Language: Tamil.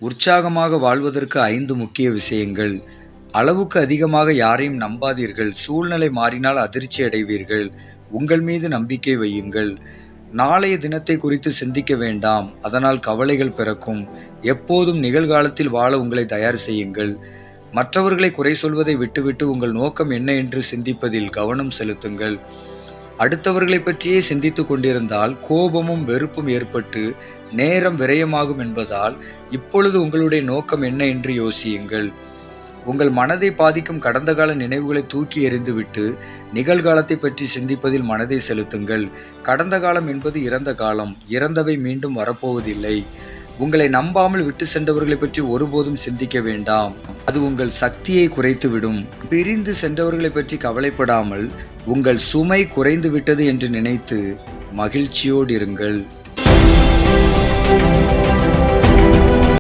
உற்சாகமாக வாழ்வதற்கு 5 முக்கிய விஷயங்கள். அளவுக்கு அதிகமாக யாரையும் நம்பாதீர்கள். சூழ்நிலை மாறினால் அதிர்ச்சி அடைவீர்கள். உங்கள் மீது நம்பிக்கை வையுங்கள். நாளைய தினத்தை குறித்து சிந்திக்க வேண்டாம், அதனால் கவலைகள் பிறக்கும். எப்போதும் நிகழ்காலத்தில் வாழ உங்களை தயார் செய்யுங்கள். மற்றவர்களை குறை சொல்வதை விட்டுவிட்டு உங்கள் நோக்கம் என்ன என்று சிந்திப்பதில் கவனம் செலுத்துங்கள். அடுத்தவர்களை பற்றியே சிந்தித்து கொண்டிருந்தால் கோபமும் வெறுப்பும் ஏற்பட்டு நேரம் விரயமாகும் என்பதால் இப்பொழுது உங்களுடைய நோக்கம் என்ன என்று யோசியுங்கள். உங்கள் மனதை பாதிக்கும் கடந்த கால நினைவுகளை தூக்கி எறிந்துவிட்டு நிகழ்காலத்தை பற்றி சிந்திப்பதில் மனதை செலுத்துங்கள். கடந்த காலம் என்பது இறந்த காலம். இறந்தவை மீண்டும் வரப்போவதில்லை. உங்களை நம்பாமல் விட்டு சென்றவர்களை பற்றி ஒருபோதும் சிந்திக்க வேண்டாம், அது உங்கள் சக்தியை குறைத்துவிடும். பிரிந்து சென்றவர்களை பற்றி கவலைப்படாமல் உங்கள் சுமை குறைந்து விட்டது என்று நினைத்து மகிழ்ச்சியோடு இருங்கள்.